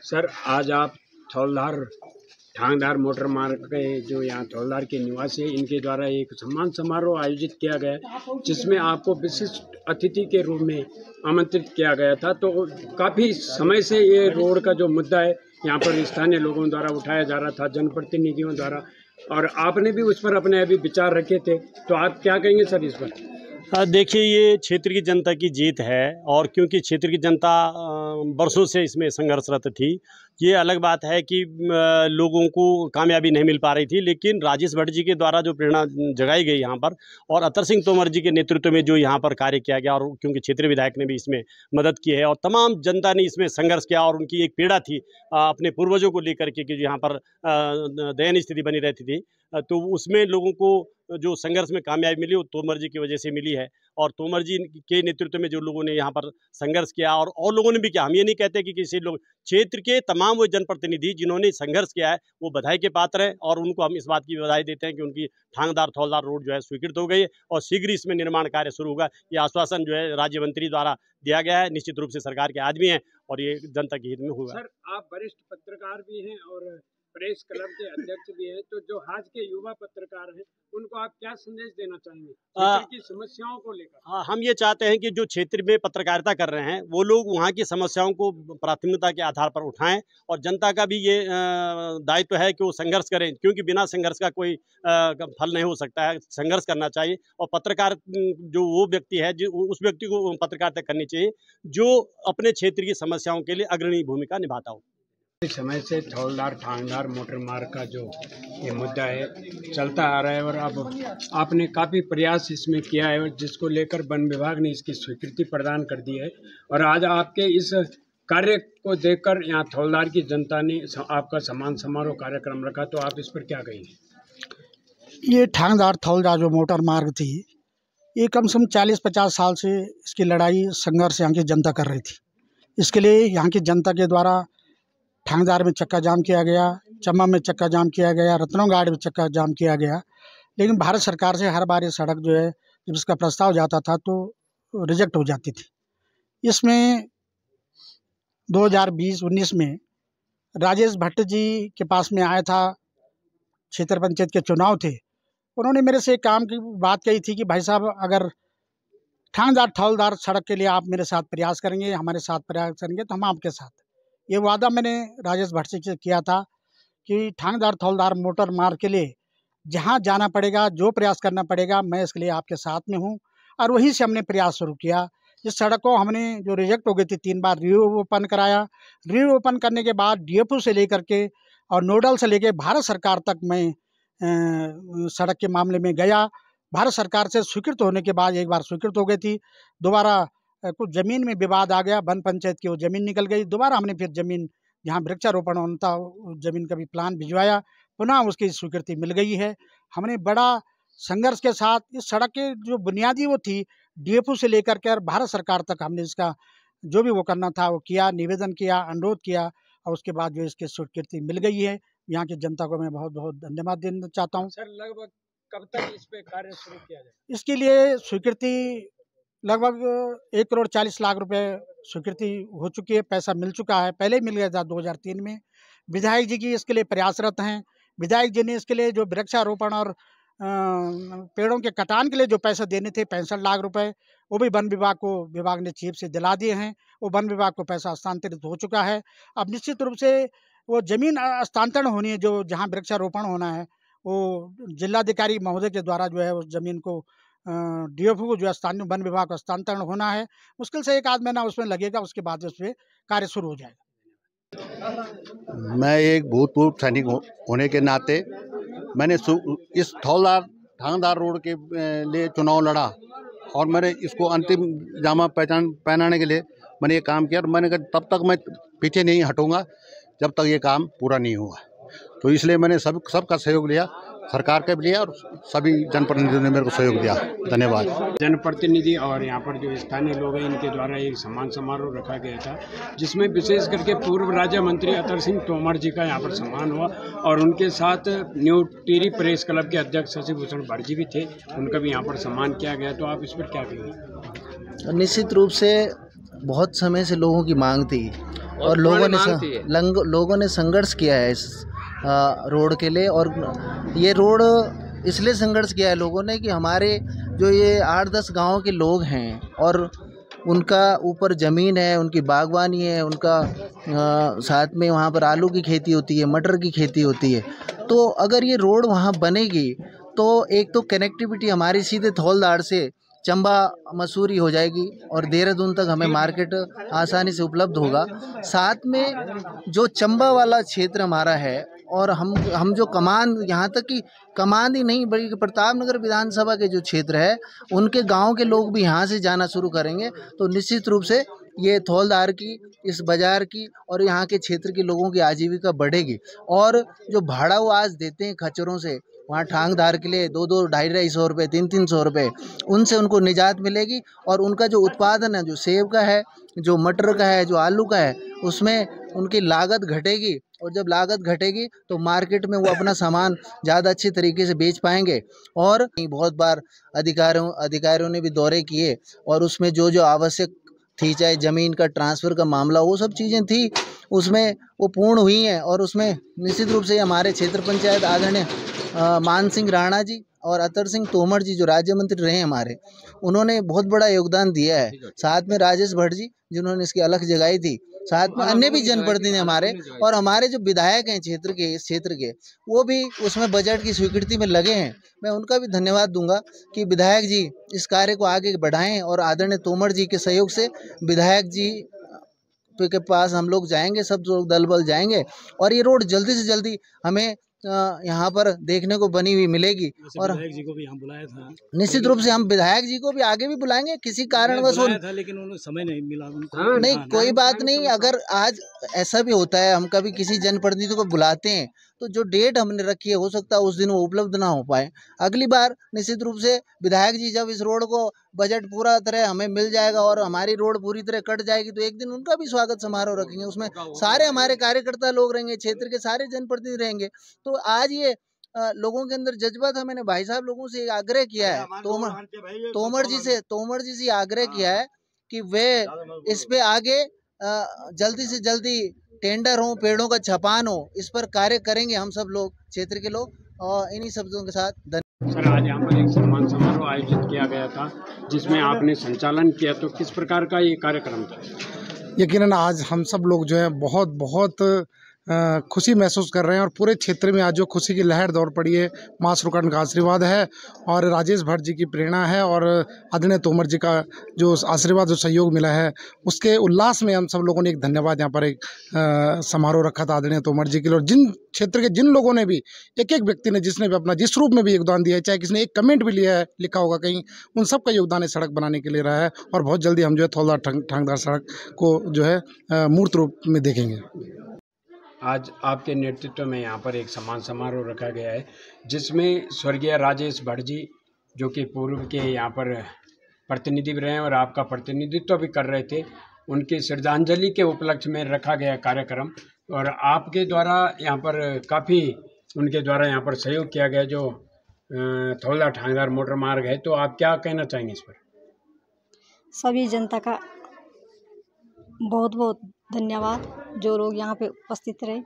Sir, आज आप Thauldhar ठाणदार motor मार्ग के जो यहाँ थौलधार के निवासी हैं, इनके द्वारा एक सम्मान समारोह आयोजित किया गया, जिसमें आपको विशिष्ट अतिथि के रूप में आमंत्रित किया गया था। तो काफ़ी समय से ये रोड का जो मुद्दा है, यहाँ पर स्थानीय लोगों द्वारा उठाया जा रहा था, जनप्रतिनिधियों द्वारा, और आपने भी उस पर अपने अभी विचार रखे थे। तो आप क्या कहेंगे सर इस पर? देखिए, ये क्षेत्र की जनता की जीत है, और क्योंकि क्षेत्र की जनता बरसों से इसमें संघर्षरत थी। ये अलग बात है कि लोगों को कामयाबी नहीं मिल पा रही थी, लेकिन राजेश भट्ट जी के द्वारा जो प्रेरणा जगाई गई यहाँ पर, और अतर सिंह तोमर जी के नेतृत्व में जो यहाँ पर कार्य किया गया, और क्योंकि क्षेत्रीय विधायक ने भी इसमें मदद की है, और तमाम जनता ने इसमें संघर्ष किया, और उनकी एक पीड़ा थी अपने पूर्वजों को लेकर के कि यहाँ पर दयनीय स्थिति बनी रहती थी। तो उसमें लोगों को जो संघर्ष में कामयाबी मिली वो तोमर जी की वजह से मिली है, और तोमर जी के नेतृत्व में जो लोगों ने यहाँ पर संघर्ष किया, और लोगों ने भी किया। हम ये नहीं कहते कि किसी लोग, क्षेत्र के तमाम वो जनप्रतिनिधि जिन्होंने संघर्ष किया है वो बधाई के पात्र हैं, और उनको हम इस बात की बधाई देते हैं कि उनकी ठाणदार थौलदार रोड जो है स्वीकृत हो गई है, और शीघ्र इसमें निर्माण कार्य शुरू होगा। ये आश्वासन जो है राज्य मंत्री द्वारा दिया गया है। निश्चित रूप से सरकार के आदमी हैं, और ये जनता के हित में होगा। सर, आप वरिष्ठ पत्रकार भी हैं और प्रेस क्लब के अध्यक्ष भी हैं, तो जो आज के युवा पत्रकार हैं उनको आप क्या संदेश देना चाहेंगे क्षेत्र की समस्याओं को लेकर? हम ये चाहते हैं कि जो क्षेत्र में पत्रकारिता कर रहे हैं वो लोग वहाँ की समस्याओं को प्राथमिकता के आधार पर उठाएं, और जनता का भी ये दायित्व है कि वो संघर्ष करें, क्योंकि बिना संघर्ष का कोई फल नहीं हो सकता है। संघर्ष करना चाहिए, और पत्रकार जो वो व्यक्ति है उस व्यक्ति को पत्रकारिता करनी चाहिए जो अपने क्षेत्र की समस्याओं के लिए अग्रणी भूमिका निभाता हो। इस समय से थौलधार ठाणदार मोटर मार्ग का जो ये मुद्दा है चलता आ रहा है, और अब आपने काफ़ी प्रयास इसमें किया है, और जिसको लेकर वन विभाग ने इसकी स्वीकृति प्रदान कर दी है। और आज आपके इस कार्य को देखकर यहाँ थौलधार की जनता ने आपका सम्मान समारोह कार्यक्रम रखा, तो आप इस पर क्या कहेंगे? ये ठाणदार थौलधार जो मोटर मार्ग थी, ये कम से कम 40-50 साल से इसकी लड़ाई संघर्ष यहाँ की जनता कर रही थी। इसके लिए यहाँ की जनता के द्वारा ठाणदार में चक्का जाम किया गया, चम्मा में चक्का जाम किया गया, रत्नोगाड़ में चक्का जाम किया गया। लेकिन भारत सरकार से हर बार ये सड़क जो है, जब इसका प्रस्ताव जाता था तो रिजेक्ट हो जाती थी। इसमें 2020-19 में राजेश भट्ट जी के पास में आया था, क्षेत्र पंचायत के चुनाव थे। उन्होंने मेरे से एक काम की बात कही थी कि भाई साहब, अगर ठाणदार थौलधार सड़क के लिए आप मेरे साथ प्रयास करेंगे, हमारे साथ प्रयास करेंगे, तो हम आपके साथ। ये वादा मैंने राजेश भट्ट से किया था कि ठाणदार थौलधार मोटर मार्ग के लिए जहाँ जाना पड़ेगा, जो प्रयास करना पड़ेगा, मैं इसके लिए आपके साथ में हूँ। और वहीं से हमने प्रयास शुरू किया। इस सड़क को हमने जो रिजेक्ट हो गई थी 3 बार री ओपन कराया। री ओपन करने के बाद DFO से लेकर के और नोडल से लेकर भारत सरकार तक मैं सड़क के मामले में गया। भारत सरकार से स्वीकृत होने के बाद एक बार स्वीकृत हो गई थी, दोबारा कुछ ज़मीन में विवाद आ गया, वन पंचायत की वो ज़मीन निकल गई। दोबारा हमने फिर ज़मीन जहाँ वृक्षारोपण होना था उस ज़मीन का भी प्लान भिजवाया, पुनः उसकी स्वीकृति मिल गई है। हमने बड़ा संघर्ष के साथ इस सड़क के जो बुनियादी वो थी, DFO से लेकर के भारत सरकार तक हमने इसका जो भी वो करना था वो किया, निवेदन किया, अनुरोध किया, और उसके बाद जो इसकी स्वीकृति मिल गई है। यहाँ की जनता को मैं बहुत बहुत धन्यवाद देना चाहता हूँ। सर, लगभग कब तक इस पे कार्य शुरू किया जाए? इसके लिए स्वीकृति लगभग 1,40 लाख रुपए स्वीकृति हो चुकी है, पैसा मिल चुका है। पहले मिल गया था 2003 में। विधायक जी की इसके लिए प्रयासरत हैं। विधायक जी ने इसके लिए जो वृक्षारोपण और पेड़ों के कटान के लिए जो पैसे देने थे 65 लाख रुपए, वो भी वन विभाग को, विभाग ने चीफ से दिला दिए हैं। वो वन विभाग को पैसा हस्तांतरित हो चुका है। अब निश्चित रूप से वो जमीन हस्तांतरण होनी है, जो जहाँ वृक्षारोपण होना है वो जिलाधिकारी महोदय के द्वारा जो है उस जमीन को DFO को जो है वन विभाग को हस्तांतरण होना है। मुश्किल से 1 आध महीना उसमें लगेगा, उसके बाद उस पर कार्य शुरू हो जाएगा। मैं एक भूतपूर्व सैनिक होने के नाते मैंने इस थौलधार ठाणदार रोड के लिए चुनाव लड़ा, और मैंने इसको अंतिम जामा पहनाने के लिए मैंने ये काम किया। और मैंने कहा तब तक मैं पीछे नहीं हटूंगा जब तक ये काम पूरा नहीं हुआ। तो इसलिए मैंने सबका सहयोग लिया, सरकार का भी लिया, और सभी जनप्रतिनिधियों ने मेरे को सहयोग दिया। धन्यवाद। जनप्रतिनिधि और यहाँ पर जो स्थानीय लोग हैं इनके द्वारा एक सम्मान समारोह रखा गया था, जिसमें विशेष करके पूर्व राज्य मंत्री अतर सिंह तोमर जी का यहाँ पर सम्मान हुआ, और उनके साथ न्यू टिहरी प्रेस क्लब के अध्यक्ष शशिभूषण भट्ट जी भी थे, उनका भी यहाँ पर सम्मान किया गया। तो आप इस पर क्या कहेंगे? निश्चित रूप से बहुत समय से लोगों की मांग थी और लोगों ने संघर्ष किया है इस रोड के लिए। और ये रोड इसलिए संघर्ष किया है लोगों ने कि हमारे जो ये 8-10 गाँव के लोग हैं और उनका ऊपर ज़मीन है, उनकी बागवानी है, उनका साथ में वहाँ पर आलू की खेती होती है, मटर की खेती होती है। तो अगर ये रोड वहाँ बनेगी तो एक तो कनेक्टिविटी हमारी सीधे धौलधार से चंबा मसूरी हो जाएगी और देहरादून तक हमें मार्केट आसानी से उपलब्ध होगा। साथ में जो चंबा वाला क्षेत्र हमारा है और हम जो कमान, यहाँ तक कि कमान ही नहीं बल्कि प्रतापनगर विधानसभा के जो क्षेत्र है उनके गांव के लोग भी यहाँ से जाना शुरू करेंगे, तो निश्चित रूप से ये धौलधार की, इस बाज़ार की और यहाँ के क्षेत्र के लोगों की आजीविका बढ़ेगी। और जो भाड़ा वो आज देते हैं खच्चरों से वहाँ ठांगधार के लिए 2-2, 250-250 रुपये, 300-300 रुपये, उनसे उनको निजात मिलेगी। और उनका जो उत्पादन है, जो सेब का है, जो मटर का है, जो आलू का है, उसमें उनकी लागत घटेगी। और जब लागत घटेगी तो मार्केट में वो अपना सामान ज़्यादा अच्छे तरीके से बेच पाएंगे। और बहुत बार अधिकारियों ने भी दौरे किए और उसमें जो जो आवश्यक थी, चाहे ज़मीन का ट्रांसफ़र का मामला, वो सब चीज़ें थी, उसमें वो पूर्ण हुई हैं। और उसमें निश्चित रूप से हमारे क्षेत्र पंचायत आदरणीय मान सिंह राणा जी और अतर सिंह तोमर जी जो राज्य मंत्री रहे हमारे, उन्होंने बहुत बड़ा योगदान दिया है। साथ में राजेश भट्ट जी जिन्होंने इसकी अलख जगाई थी, साथ में अन्य भी जनप्रतिनिधि हमारे और हमारे जो विधायक हैं क्षेत्र के, इस क्षेत्र के, वो भी उसमें बजट की स्वीकृति में लगे हैं। मैं उनका भी धन्यवाद दूंगा कि विधायक जी इस कार्य को आगे बढ़ाएं। और आदरणीय तोमर जी के सहयोग से विधायक जी के पास हम लोग जाएंगे, सब लोग दल बल जाएंगे और ये रोड जल्दी से जल्दी हमें यहाँ पर देखने को बनी हुई मिलेगी। और विधायक जी को भी हम बुलाया था, निश्चित रूप से हम विधायक जी को भी आगे भी बुलाएंगे, किसी कारणवश था लेकिन उन्हें समय नहीं मिला उनको। नहीं, कोई बात नहीं। अगर आज ऐसा भी होता है, हम कभी किसी जनप्रतिनिधि को बुलाते हैं तो जो डेट हमने रखी है हो सकता है उस दिन वो उपलब्ध ना हो पाए। अगली बार निश्चित रूप से विधायक जी जब इस रोड को बजट पूरा तरह हमें मिल जाएगा और हमारी रोड पूरी तरह कट जाएगी तो एक दिन उनका भी स्वागत समारोह रखेंगे। उसमें सारे हमारे कार्यकर्ता लोग रहेंगे, क्षेत्र के सारे जनप्रतिनिधि रहेंगे। तो आज ये लोगों के अंदर जज्बा था। मैंने भाई साहब लोगों से आग्रह किया है, तोमर जी से आग्रह किया है कि वे इस पे आगे जल्दी से जल्दी टेंडर हो, पेड़ों का छपान हो, इस पर कार्य करेंगे हम सब लोग, क्षेत्र के लोग। और इन्हीं शब्दों के साथ सर, आज यहाँ पर एक सम्मान समारोह आयोजित किया गया था जिसमें आपने संचालन किया, तो किस प्रकार का ये कार्यक्रम था? यकीनन आज हम सब लोग जो है बहुत खुशी महसूस कर रहे हैं और पूरे क्षेत्र में आज जो खुशी की लहर दौड़ पड़ी है, माँ श्रीकंठ का आशीर्वाद है और राजेश भट्ट जी की प्रेरणा है और आदरणीय तोमर जी का जो आशीर्वाद, जो सहयोग मिला है, उसके उल्लास में हम सब लोगों ने एक धन्यवाद यहाँ पर एक समारोह रखा था आदरणीय तोमर जी के लिए। और जिन क्षेत्र के जिन लोगों ने भी, एक एक व्यक्ति ने जिसने भी अपना जिस रूप में भी योगदान दिया है, चाहे किसी ने एक कमेंट भी लिया है, लिखा होगा कहीं, उन सब का योगदान इस सड़क बनाने के लिए रहा है। और बहुत जल्दी हम जो है धौलधार ठांगधार सड़क को जो है मूर्त रूप में देखेंगे। आज आपके नेतृत्व में यहाँ पर एक सम्मान समारोह रखा गया है जिसमें स्वर्गीय राजेश भट्ट जी जो कि पूर्व के यहाँ पर प्रतिनिधि भी रहे हैं और आपका प्रतिनिधित्व भी कर रहे थे, उनकी श्रद्धांजलि के उपलक्ष्य में रखा गया कार्यक्रम। और आपके द्वारा यहाँ पर काफ़ी उनके द्वारा यहाँ पर सहयोग किया गया जो धौलधार ठांगधार मोटर मार्ग है, तो आप क्या कहना चाहेंगे इस पर? सभी जनता का बहुत बहुत धन्यवाद जो लोग यहाँ पे उपस्थित रहे।